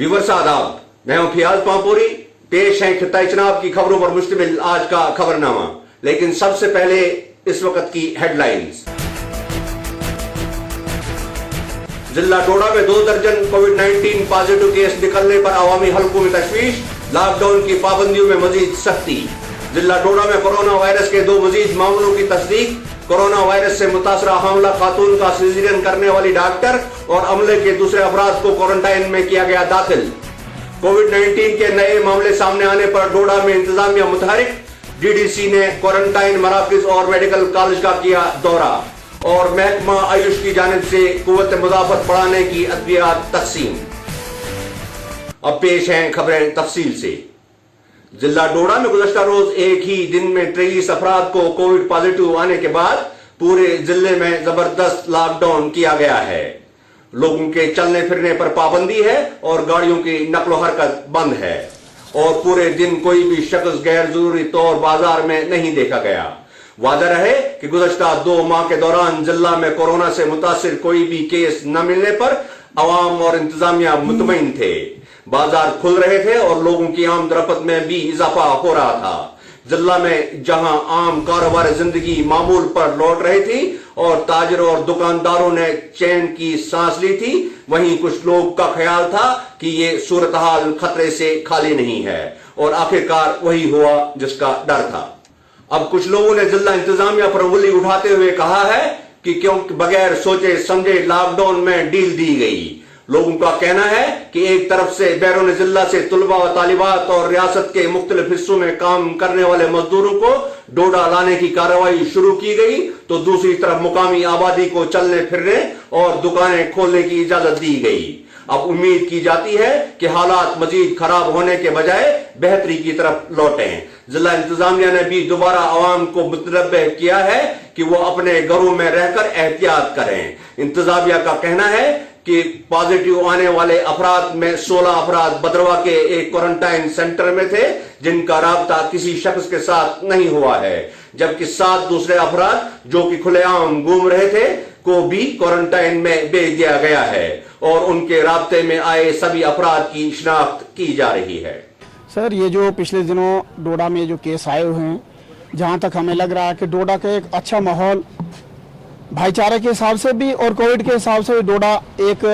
Viewers आदाब, मैं हूं फियाज पामपुरी। पेश है खिताई चुनाव की खबरों पर मुश्तमिल आज का खबरनामा। लेकिन सबसे पहले इस वक्त की हेडलाइंस। जिला डोडा में 2 दर्जन कोविड-19 पॉजिटिव केस निकलने पर अवामी हलकों में तशवीश। लॉकडाउन की पाबंदियों में मजीद सख्ती। जिला डोडा में कोरोना वायरस के 2 मजीद मामलों की तस्दीक। कोरोना वायरस से मुतासरा हामला खातून का सिजेरियन करने वाली डॉक्टर और अमले के दूसरे अफराद को क्वारंटाइन में किया गया दाखिल। कोविड-19 के नए मामले सामने आने पर डोडा में इंतजामिया मुतहरिक। डीडीसी ने क्वारंटाइन मराकज और मेडिकल कॉलेज का किया दौरा और महकमा आयुष की जानिब से कुव्वत मुदाफत बढ़ाने की अद्वियात तकसीम। अब पेश हैं खबरें तफसील से। जिला डोडा में गुज़श्ता रोज एक ही दिन में 23 अफराद को कोविड पॉजिटिव आने के बाद पूरे जिले में जबरदस्त लॉकडाउन किया गया है। लोगों के चलने फिरने पर पाबंदी है और गाड़ियों की नकलो हरकत बंद है और पूरे दिन कोई भी शख्स गैर जरूरी तौर बाजार में नहीं देखा गया। वादा रहे कि गुज़श्ता 2 माह के दौरान जिला में कोरोना से मुतासिर कोई भी केस न मिलने पर अवाम और इंतजामिया मुतमईन थे। बाजार खुल रहे थे और लोगों की आमदरफत में भी इजाफा हो रहा था। जिला में जहां आम कारोबार जिंदगी मामूल पर लौट रही थी और ताजरों और दुकानदारों ने चैन की सांस ली थी, वहीं कुछ लोग का ख्याल था कि ये सूरत हाल खतरे से खाली नहीं है और आखिरकार वही हुआ जिसका डर था। अब कुछ लोगों ने जिला इंतजामिया पर उंगली उठाते हुए कहा है कि क्योंकि बगैर सोचे समझे लॉकडाउन में डील दी गई। लोगों का कहना है कि एक तरफ से बैरून जिला से तुलबा व तालिबात और रियासत के मुख्तलिफ हिस्सों में काम करने वाले मजदूरों को डोडा लाने की कार्रवाई शुरू की गई, तो दूसरी तरफ मुकामी आबादी को चलने फिरने और दुकानें खोलने की इजाजत दी गई। अब उम्मीद की जाती है कि हालात मजीद खराब होने के बजाय बेहतरी की तरफ लौटें। जिला इंतजामिया ने भी दोबारा आवाम को मुतनब्बह किया है कि वो अपने घरों में रहकर एहतियात करें। इंतजामिया का कहना है कि पॉजिटिव आने वाले अफराद में 16 अफराद बदरवा के एक क्वारंटाइन सेंटर में थे जिनका राब्ता किसी शख्स के साथ नहीं हुआ है, जबकि 7 दूसरे अफराद जो कि खुलेआम घूम रहे थे को भी क्वारंटाइन में भेज दिया गया है और उनके राब्ते में आए सभी अफराद की शिनाख्त की जा रही है। सर, ये जो पिछले दिनों डोडा में जो केस आए हुए हैं, जहां तक हमें लग रहा है कि डोडा का एक अच्छा माहौल भाईचारे के हिसाब से भी और कोविड के हिसाब से भी डोडा एक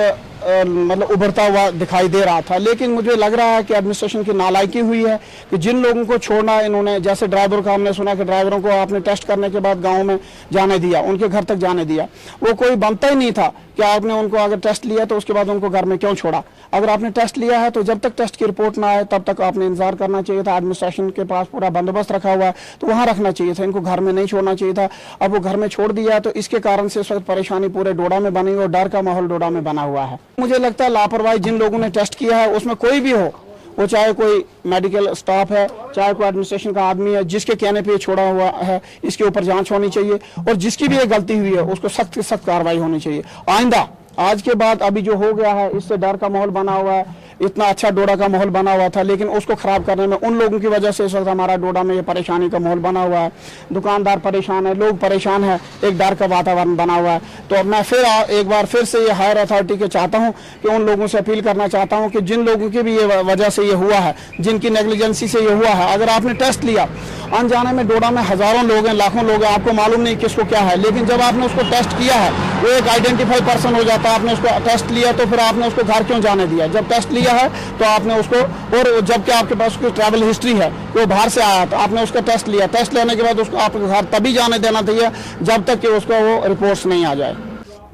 मतलब उभरता हुआ दिखाई दे रहा था। लेकिन मुझे लग रहा है कि एडमिनिस्ट्रेशन की नालायकी हुई है कि जिन लोगों को छोड़ना इन्होंने, जैसे ड्राइवर का हमने सुना कि ड्राइवरों को आपने टेस्ट करने के बाद गांव में जाने दिया, उनके घर तक जाने दिया। वो कोई बनता ही नहीं था कि आपने उनको अगर टेस्ट लिया तो उसके बाद उनको घर में क्यों छोड़ा। अगर आपने टेस्ट लिया है तो जब तक टेस्ट की रिपोर्ट ना आए तब तक आपने इंतजार करना चाहिए था। एडमिनिस्ट्रेशन के पास पूरा बंदोबस्त रखा हुआ है तो वहाँ रखना चाहिए था, इनको घर में नहीं छोड़ना चाहिए था। अब वो घर में छोड़ दिया तो इसके कारण से इस वक्त परेशानी पूरे डोडा में बनी और डर का माहौल डोडा में बना हुआ है। मुझे लगता है लापरवाही जिन लोगों ने टेस्ट किया है उसमें कोई भी हो, वो चाहे कोई मेडिकल स्टाफ है, चाहे कोई एडमिनिस्ट्रेशन का आदमी है, जिसके कहने पे छोड़ा हुआ है, इसके ऊपर जांच होनी चाहिए और जिसकी भी ये गलती हुई है उसको सख्त से सख्त कार्रवाई होनी चाहिए। आइंदा आज के बाद अभी जो हो गया है इससे डर का माहौल बना हुआ है। इतना अच्छा डोडा का माहौल बना हुआ था लेकिन उसको खराब करने में उन लोगों की वजह से इस वक्त हमारा डोडा में ये परेशानी का माहौल बना हुआ है। दुकानदार परेशान है, लोग परेशान है, एक डर का वातावरण बना हुआ है। तो मैं फिर एक बार फिर से ये हायर अथॉरिटी के चाहता हूँ कि उन लोगों से अपील करना चाहता हूँ कि जिन लोगों की भी ये वजह से ये हुआ है, जिनकी नेग्लिजेंसी से ये हुआ है, अगर आपने टेस्ट लिया, अनजाने में डोडा में हजारों लोग हैं, लाखों लोग हैं, आपको मालूम नहीं किसको क्या है, लेकिन जब आपने उसको टेस्ट किया है वो एक आइडेंटिफाई पर्सन हो जाता है। आपने उसको टेस्ट लिया तो फिर आपने उसको घर क्यों जाने दिया? जब टेस्ट लिया है तो आपने उसको, और जबकि आपके पास उसकी ट्रैवल हिस्ट्री है, वो बाहर से आया तो आपने उसका टेस्ट लिया, टेस्ट लेने के बाद उसको आपके घर तभी जाने देना चाहिए जब तक कि उसको वो रिपोर्ट्स नहीं आ जाए।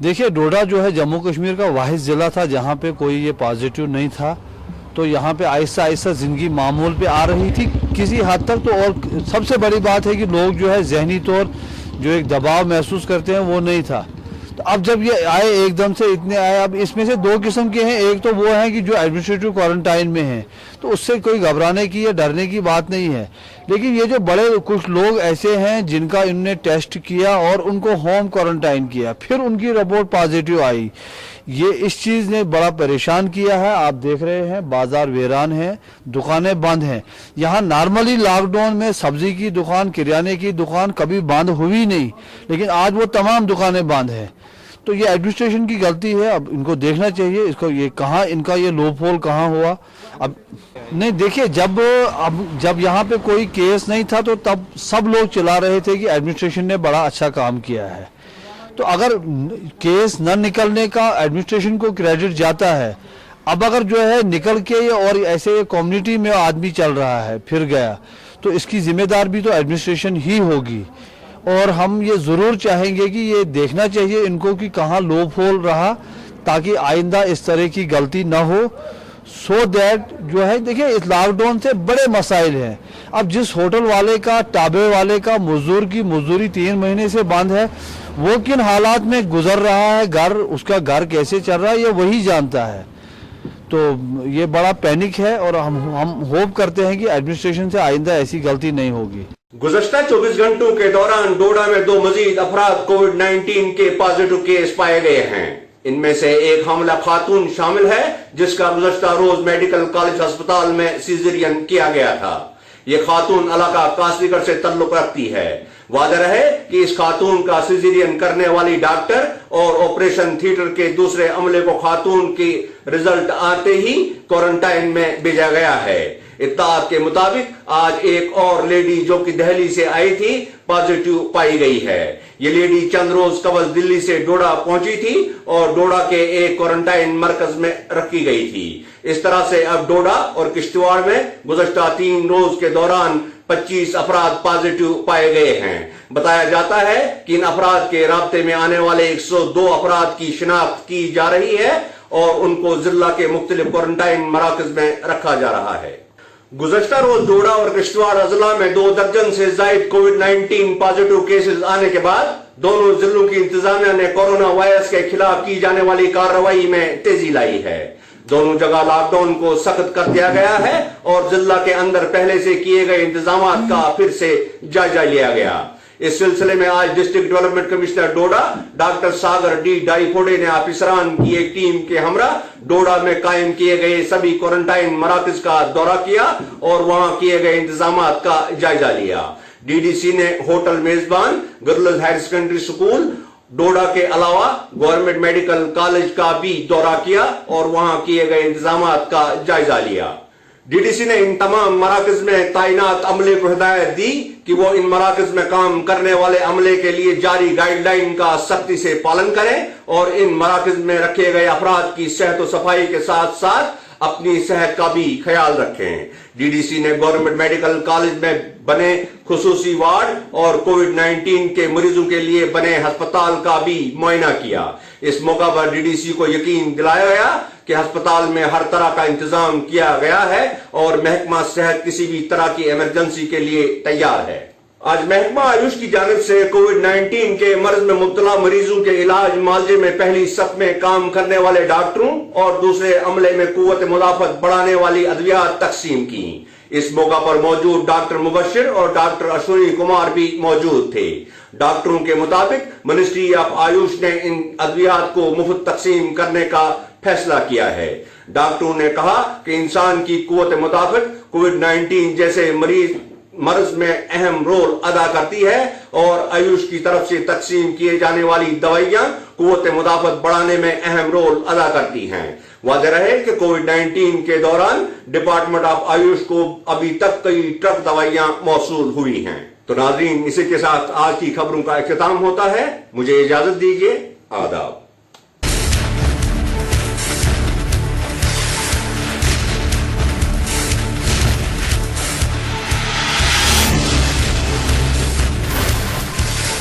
देखिए, डोडा जो है जम्मू कश्मीर का वाहिद जिला था जहाँ पे कोई ये पॉजिटिव नहीं था, तो यहाँ पे आहिस्ता आहिस्ता जिंदगी मामूल पे आ रही थी किसी हद तक। तो और सबसे बड़ी बात है कि लोग जो है जहनी तौर जो एक दबाव महसूस करते हैं वो नहीं था। तो अब जब ये आए एकदम से इतने आए, अब इसमें से 2 किस्म के हैं। एक तो वो है कि जो एडमिनिस्ट्रेटिव क्वारंटाइन में हैं, तो उससे कोई घबराने की या डरने की बात नहीं है। लेकिन ये जो बड़े कुछ लोग ऐसे हैं जिनका इन्होंने टेस्ट किया और उनको होम क्वारंटाइन किया, फिर उनकी रिपोर्ट पॉजिटिव आई, ये इस चीज़ ने बड़ा परेशान किया है। आप देख रहे हैं बाजार वीरान है, दुकानें बंद हैं। यहाँ नॉर्मली लॉकडाउन में सब्जी की दुकान, किराने की दुकान कभी बंद हुई नहीं, लेकिन आज वो तमाम दुकानें बंद हैं। तो ये एडमिनिस्ट्रेशन की गलती है, अब इनको देखना चाहिए इसको, ये कहाँ इनका ये लूप होल कहाँ हुआ। अब नहीं देखिए, जब यहाँ पे कोई केस नहीं था तो तब सब लोग चिल्ला रहे थे कि एडमिनिस्ट्रेशन ने बड़ा अच्छा काम किया है। तो अगर केस न निकलने का एडमिनिस्ट्रेशन को क्रेडिट जाता है, अब अगर जो है निकल के और ऐसे कम्युनिटी में आदमी चल रहा है फिर गया, तो इसकी जिम्मेदार भी तो एडमिनिस्ट्रेशन ही होगी। और हम ये ज़रूर चाहेंगे कि ये देखना चाहिए इनको कि कहाँ लूप होल रहा, ताकि आइंदा इस तरह की गलती ना हो। सो दैट जो है देखिए, इस लॉकडाउन से बड़े मसाइल हैं। अब जिस होटल वाले का, ढाबे वाले का मजदूर की मजदूरी 3 महीने से बंद है, वो किन हालात में गुजर रहा है, उसका घर कैसे चल रहा है, ये वही जानता है। तो ये बड़ा पैनिक है और हम होप करते हैं कि एडमिनिस्ट्रेशन से आइंदा ऐसी गलती नहीं होगी। गुज़श्ता 24 घंटों के दौरान डोडा में 2 मजीद अफराद कोविड-19 के पॉजिटिव केस पाए गए हैं। इनमें से एक हामिला खातून शामिल है, जिसका गुज़श्ता रोज मेडिकल कॉलेज अस्पताल में सीजरियन किया गया था। ये खातून इलाका कासलीगढ़ से ताल्लुक रखती है। वाज़ेह है कि इस खातून का सीजरियन करने वाली डॉक्टर और ऑपरेशन थिएटर के दूसरे अमले को खातून की रिजल्ट आते ही क्वारंटाइन में भेजा गया है। इत्तलात के मुताबिक आज एक और लेडी जो कि दिल्ली से आई थी पॉजिटिव पाई गई है। ये लेडी चंद रोज कबल दिल्ली से डोडा पहुंची थी और डोडा के एक क्वारंटाइन मरकज में रखी गई थी। इस तरह से अब डोडा और किश्तवाड़ में गुज़श्ता 3 रोज के दौरान 25 अफराद पॉजिटिव पाए गए हैं। बताया जाता है कि इन अफराद के राब्ते में आने वाले 102 अफराद की शिनाख्त की जा रही है और उनको जिला के मुख्तलिफ क्वारंटाइन मराकज में रखा जा रहा है। गुज़श्ता रोज डोडा और किश्तवाड़ अजला में 2 दर्जन से जायद कोविड-19 पॉजिटिव केसेस आने के बाद दोनों जिलों की इंतजामिया ने कोरोना वायरस के खिलाफ की जाने वाली कार्रवाई में तेजी लाई है। दोनों जगह लॉकडाउन को सख्त कर दिया गया है और जिला के अंदर पहले से किए गए इंतजाम का फिर से जायजा लिया गया। इस सिलसिले में आज डिस्ट्रिक्ट डेवलपमेंट कमिश्नर डोडा डॉक्टर सागर डी डाईफोडे ने ऑफिसरान की एक टीम के हमरा डोडा में कायम किए गए सभी क्वारंटाइन मराकज का दौरा किया और वहां किए गए इंतजाम का जायजा लिया। डीडीसी ने होटल मेजबान गर्ल्स हायर सेकेंडरी स्कूल डोडा के अलावा गवर्नमेंट मेडिकल कॉलेज का भी दौरा किया और वहां किए गए इंतजाम का जायजा लिया। डीडीसी ने इन तमाम मराकज में तैनात अमले को हिदायत दी कि वो इन मराकज में काम करने वाले अमले के लिए जारी गाइडलाइन का सख्ती से पालन करें और इन मराकज में रखे गए अफराद की सेहत और सफाई के साथ साथ अपनी सेहत का भी ख्याल रखें। डीडीसी ने गवर्नमेंट मेडिकल कॉलेज में बने खुसूसी वार्ड और कोविड-19 के मरीजों के लिए बने अस्पताल का भी मुआयना किया। इस मौका पर डीडीसी को यकीन दिलाया गया कि अस्पताल में हर तरह का इंतजाम किया गया है और महकमा सेहत किसी भी तरह की इमरजेंसी के लिए तैयार है। आज महकमा आयुष की जानिब से कोविड-19 के मर्ज में मुब्तला मरीजों के इलाज मुआवजे में पहली सफ में काम करने वाले डॉक्टरों और दूसरे अमले में कुव्वत मुदाफत बढ़ाने वाली अद्वियात तकसीम की। इस मौका पर मौजूद डॉक्टर मुबशिर और डॉक्टर अश्विनी कुमार भी मौजूद थे। डॉक्टरों के मुताबिक मिनिस्ट्री ऑफ आयुष ने इन अद्वियात को मुफ्त तकसीम करने का फैसला किया है। डॉक्टरों ने कहा कि इंसान की कुव्वत मुदाफत कोविड-19 जैसे मर्ज में अहम रोल अदा करती है और आयुष की तरफ से तकसीम किए जाने वाली दवाइयां कुव्वत मुदाफत बढ़ाने में अहम रोल अदा करती हैं। वाज़ेह रहे कि कोविड-19 के दौरान डिपार्टमेंट ऑफ आयुष को अभी तक कई ट्रक दवाइयां मौसूल हुई हैं। तो नाज़रीन, इसी के साथ आज की खबरों का इख्तिताम होता है। मुझे इजाजत दीजिए। आदाब।